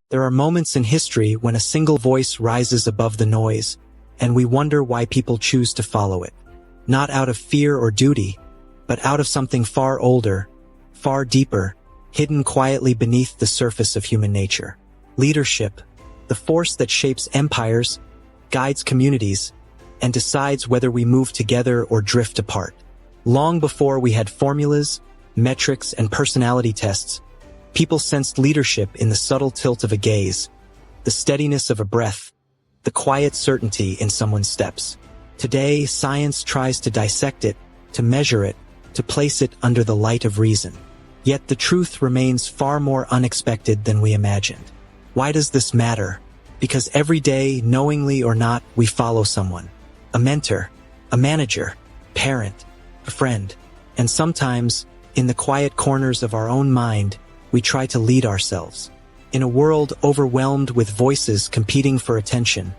There are moments in history when a single voice rises above the noise, and we wonder why people choose to follow it. Not out of fear or duty, but out of something far older, far deeper, hidden quietly beneath the surface of human nature. Leadership, the force that shapes empires, guides communities, and decides whether we move together or drift apart. Long before we had formulas, metrics, and personality tests, people sensed leadership in the subtle tilt of a gaze, the steadiness of a breath, the quiet certainty in someone's steps. Today, science tries to dissect it, to measure it, to place it under the light of reason. Yet the truth remains far more unexpected than we imagined. Why does this matter? Because every day, knowingly or not, we follow someone. A mentor, a manager, parent, a friend. And sometimes, in the quiet corners of our own mind, we try to lead ourselves. In a world overwhelmed with voices competing for attention,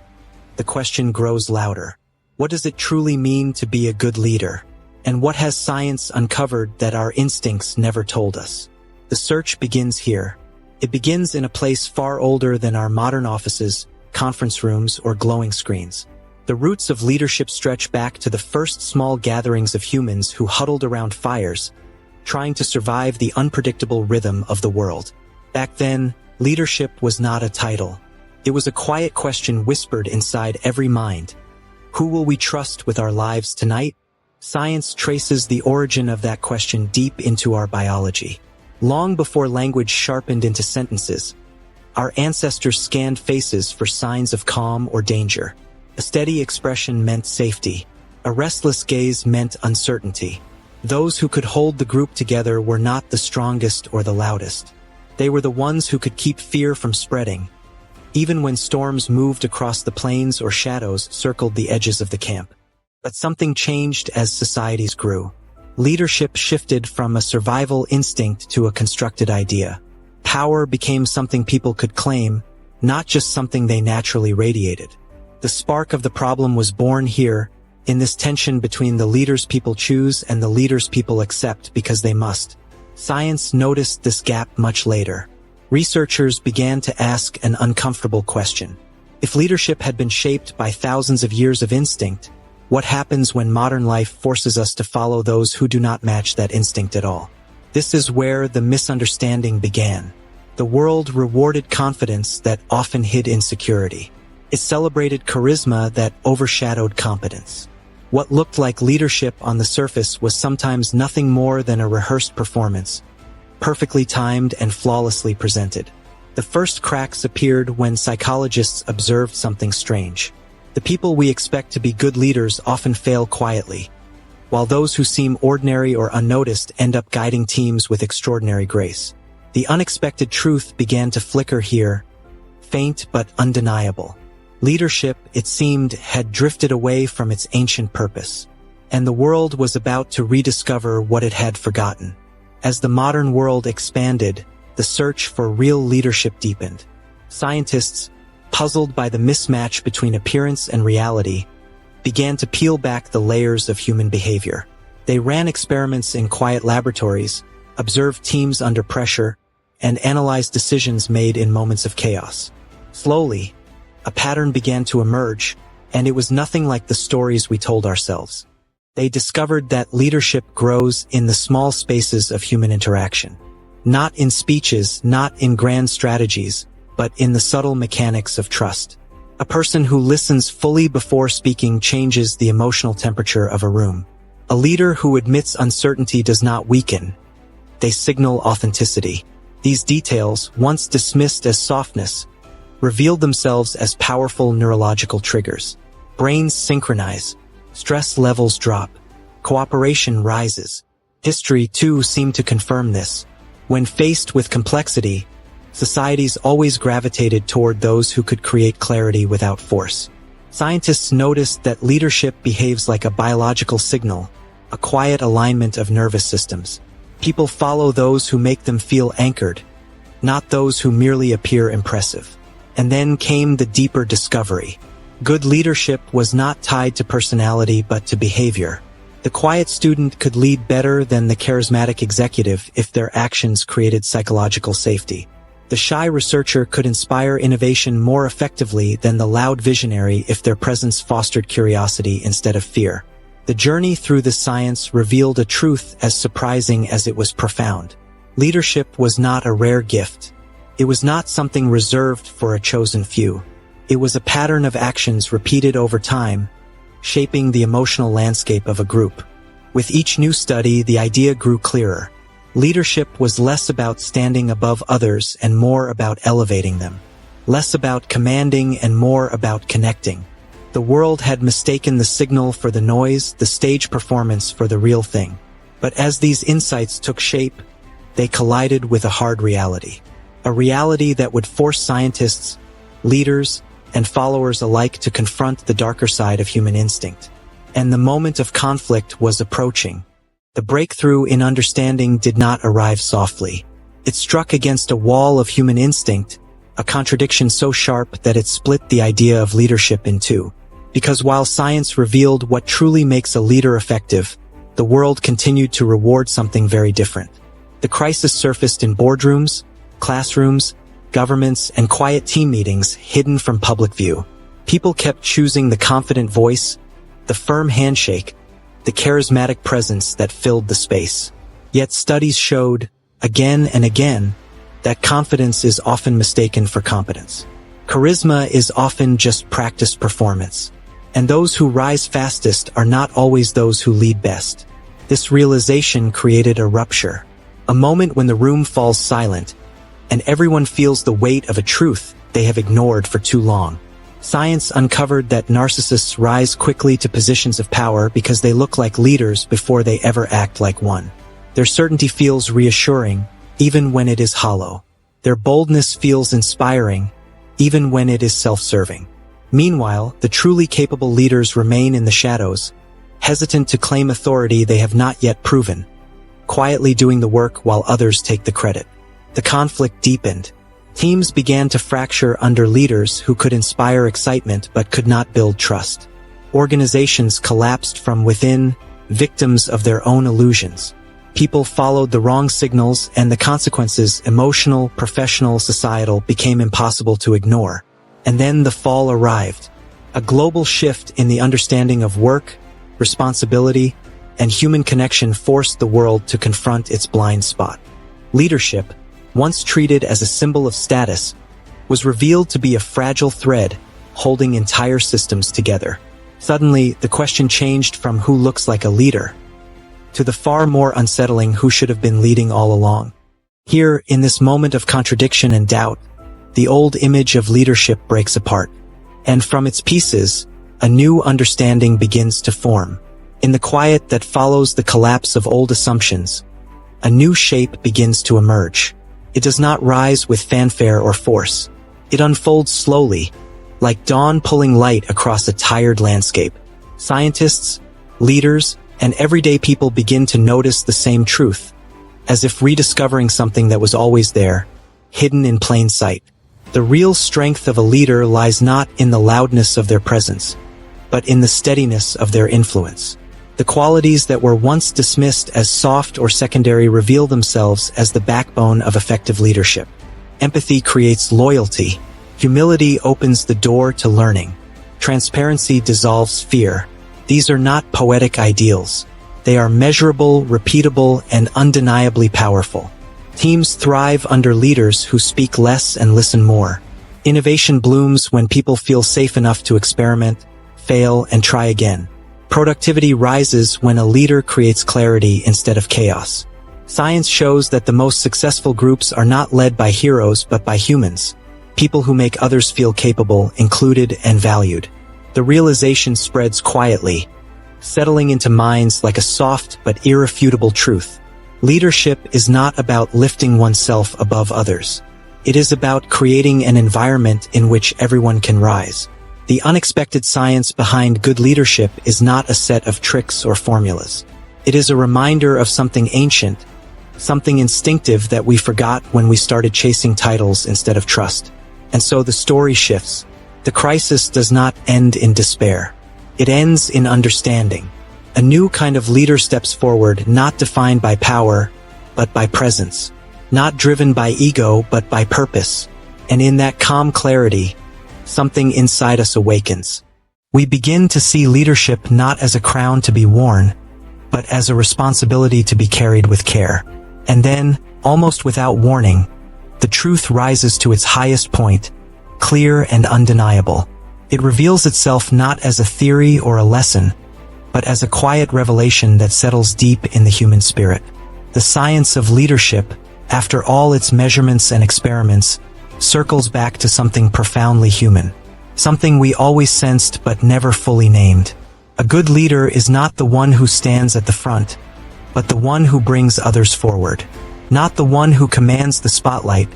the question grows louder. What does it truly mean to be a good leader? And what has science uncovered that our instincts never told us? The search begins here. It begins in a place far older than our modern offices, conference rooms, or glowing screens. The roots of leadership stretch back to the first small gatherings of humans who huddled around fires, trying to survive the unpredictable rhythm of the world. Back then, leadership was not a title. It was a quiet question whispered inside every mind. Who will we trust with our lives tonight? Science traces the origin of that question deep into our biology. Long before language sharpened into sentences, our ancestors scanned faces for signs of calm or danger. A steady expression meant safety. A restless gaze meant uncertainty. Those who could hold the group together were not the strongest or the loudest. They were the ones who could keep fear from spreading, even when storms moved across the plains or shadows circled the edges of the camp. But something changed as societies grew. Leadership shifted from a survival instinct to a constructed idea. Power became something people could claim, not just something they naturally radiated. The spark of the problem was born here, in this tension between the leaders people choose and the leaders people accept because they must. Science noticed this gap much later. Researchers began to ask an uncomfortable question. If leadership had been shaped by thousands of years of instinct, what happens when modern life forces us to follow those who do not match that instinct at all? This is where the misunderstanding began. The world rewarded confidence that often hid insecurity. It celebrated charisma that overshadowed competence. What looked like leadership on the surface was sometimes nothing more than a rehearsed performance, perfectly timed and flawlessly presented. The first cracks appeared when psychologists observed something strange. The people we expect to be good leaders often fail quietly, while those who seem ordinary or unnoticed end up guiding teams with extraordinary grace. The unexpected truth began to flicker here, faint but undeniable. Leadership, it seemed, had drifted away from its ancient purpose, and the world was about to rediscover what it had forgotten. As the modern world expanded, the search for real leadership deepened. Scientists, puzzled by the mismatch between appearance and reality, began to peel back the layers of human behavior. They ran experiments in quiet laboratories, observed teams under pressure, and analyzed decisions made in moments of chaos. Slowly, a pattern began to emerge, and it was nothing like the stories we told ourselves. They discovered that leadership grows in the small spaces of human interaction. Not in speeches, not in grand strategies, but in the subtle mechanics of trust. A person who listens fully before speaking changes the emotional temperature of a room. A leader who admits uncertainty does not weaken. They signal authenticity. These details, once dismissed as softness, revealed themselves as powerful neurological triggers. Brains synchronize. Stress levels drop. Cooperation rises. History, too, seemed to confirm this. When faced with complexity, societies always gravitated toward those who could create clarity without force. Scientists noticed that leadership behaves like a biological signal, a quiet alignment of nervous systems. People follow those who make them feel anchored, not those who merely appear impressive. And then came the deeper discovery. Good leadership was not tied to personality but to behavior. The quiet student could lead better than the charismatic executive if their actions created psychological safety. The shy researcher could inspire innovation more effectively than the loud visionary if their presence fostered curiosity instead of fear. The journey through this science revealed a truth as surprising as it was profound. Leadership was not a rare gift. It was not something reserved for a chosen few. It was a pattern of actions repeated over time, shaping the emotional landscape of a group. With each new study, the idea grew clearer. Leadership was less about standing above others and more about elevating them. Less about commanding and more about connecting. The world had mistaken the signal for the noise, the stage performance for the real thing. But as these insights took shape, they collided with a hard reality. A reality that would force scientists, leaders, and followers alike to confront the darker side of human instinct. And the moment of conflict was approaching. The breakthrough in understanding did not arrive softly. It struck against a wall of human instinct, a contradiction so sharp that it split the idea of leadership in two. Because while science revealed what truly makes a leader effective, the world continued to reward something very different. The crisis surfaced in boardrooms, classrooms, governments, and quiet team meetings hidden from public view. People kept choosing the confident voice, the firm handshake, the charismatic presence that filled the space. Yet studies showed, again and again, that confidence is often mistaken for competence. Charisma is often just practiced performance. And those who rise fastest are not always those who lead best. This realization created a rupture. A moment when the room falls silent, and everyone feels the weight of a truth they have ignored for too long. Science uncovered that narcissists rise quickly to positions of power because they look like leaders before they ever act like one. Their certainty feels reassuring, even when it is hollow. Their boldness feels inspiring, even when it is self-serving. Meanwhile, the truly capable leaders remain in the shadows, hesitant to claim authority they have not yet proven, quietly doing the work while others take the credit. The conflict deepened. Teams began to fracture under leaders who could inspire excitement but could not build trust. Organizations collapsed from within, victims of their own illusions. People followed the wrong signals, and the consequences, emotional, professional, societal, became impossible to ignore. And then the fall arrived. A global shift in the understanding of work, responsibility, and human connection forced the world to confront its blind spot. Leadership, once treated as a symbol of status, was revealed to be a fragile thread holding entire systems together. Suddenly, the question changed from who looks like a leader to the far more unsettling who should have been leading all along. Here, in this moment of contradiction and doubt, the old image of leadership breaks apart, and from its pieces, a new understanding begins to form. In the quiet that follows the collapse of old assumptions, a new shape begins to emerge. It does not rise with fanfare or force. It unfolds slowly, like dawn pulling light across a tired landscape. Scientists, leaders, and everyday people begin to notice the same truth, as if rediscovering something that was always there, hidden in plain sight. The real strength of a leader lies not in the loudness of their presence, but in the steadiness of their influence. The qualities that were once dismissed as soft or secondary reveal themselves as the backbone of effective leadership. Empathy creates loyalty. Humility opens the door to learning. Transparency dissolves fear. These are not poetic ideals. They are measurable, repeatable, and undeniably powerful. Teams thrive under leaders who speak less and listen more. Innovation blooms when people feel safe enough to experiment, fail, and try again. Productivity rises when a leader creates clarity instead of chaos. Science shows that the most successful groups are not led by heroes but by humans, people who make others feel capable, included, and valued. The realization spreads quietly, settling into minds like a soft but irrefutable truth. Leadership is not about lifting oneself above others. It is about creating an environment in which everyone can rise. The unexpected science behind good leadership is not a set of tricks or formulas. It is a reminder of something ancient, something instinctive that we forgot when we started chasing titles instead of trust. And so the story shifts. The crisis does not end in despair. It ends in understanding. A new kind of leader steps forward, not defined by power, but by presence. not driven by ego but by purpose. And in that calm clarity, something inside us awakens. We begin to see leadership not as a crown to be worn, but as a responsibility to be carried with care. And then, almost without warning, the truth rises to its highest point, clear and undeniable. It reveals itself not as a theory or a lesson, but as a quiet revelation that settles deep in the human spirit. The science of leadership, after all its measurements and experiments, circles back to something profoundly human, something we always sensed but never fully named. A good leader is not the one who stands at the front, but the one who brings others forward. Not the one who commands the spotlight,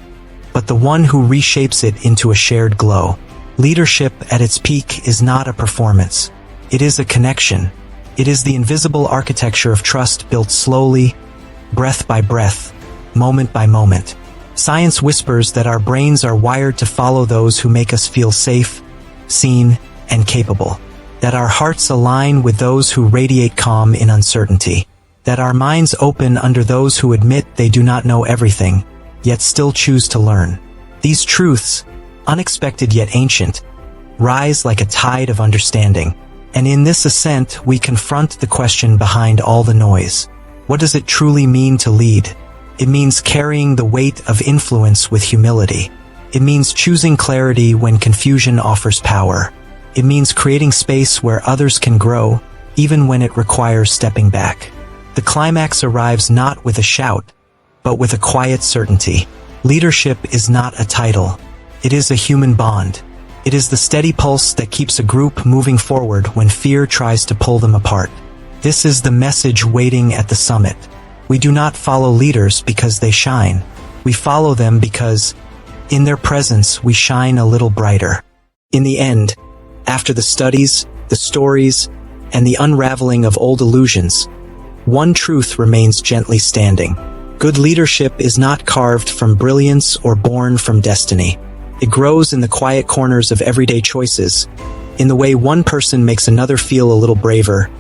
but the one who reshapes it into a shared glow. Leadership at its peak is not a performance. It is a connection. It is the invisible architecture of trust built slowly, breath by breath, moment by moment. Science whispers that our brains are wired to follow those who make us feel safe, seen, and capable. That our hearts align with those who radiate calm in uncertainty. That our minds open under those who admit they do not know everything, yet still choose to learn. These truths, unexpected yet ancient, rise like a tide of understanding. And in this ascent, we confront the question behind all the noise. What does it truly mean to lead? It means carrying the weight of influence with humility. It means choosing clarity when confusion offers power. It means creating space where others can grow, even when it requires stepping back. The climax arrives not with a shout, but with a quiet certainty. Leadership is not a title. It is a human bond. It is the steady pulse that keeps a group moving forward when fear tries to pull them apart. This is the message waiting at the summit. We do not follow leaders because they shine. We follow them because, in their presence, we shine a little brighter. In the end, after the studies, the stories, and the unraveling of old illusions, one truth remains gently standing. Good leadership is not carved from brilliance or born from destiny. It grows in the quiet corners of everyday choices, in the way one person makes another feel a little braver,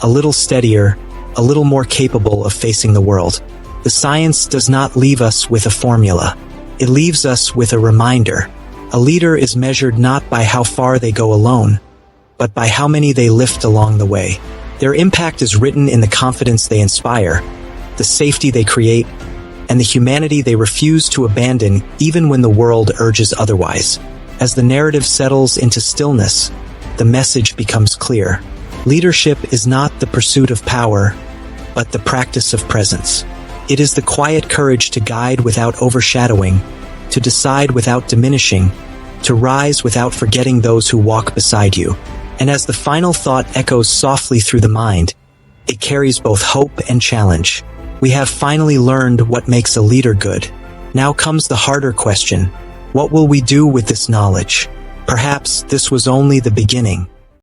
a little steadier, a little more capable of facing the world. The science does not leave us with a formula. It leaves us with a reminder. A leader is measured not by how far they go alone, but by how many they lift along the way. Their impact is written in the confidence they inspire, the safety they create, and the humanity they refuse to abandon even when the world urges otherwise. As the narrative settles into stillness, the message becomes clear. Leadership is not the pursuit of power, but the practice of presence. It is the quiet courage to guide without overshadowing, to decide without diminishing, to rise without forgetting those who walk beside you. And as the final thought echoes softly through the mind, it carries both hope and challenge. We have finally learned what makes a leader good. Now comes the harder question. What will we do with this knowledge? Perhaps this was only the beginning.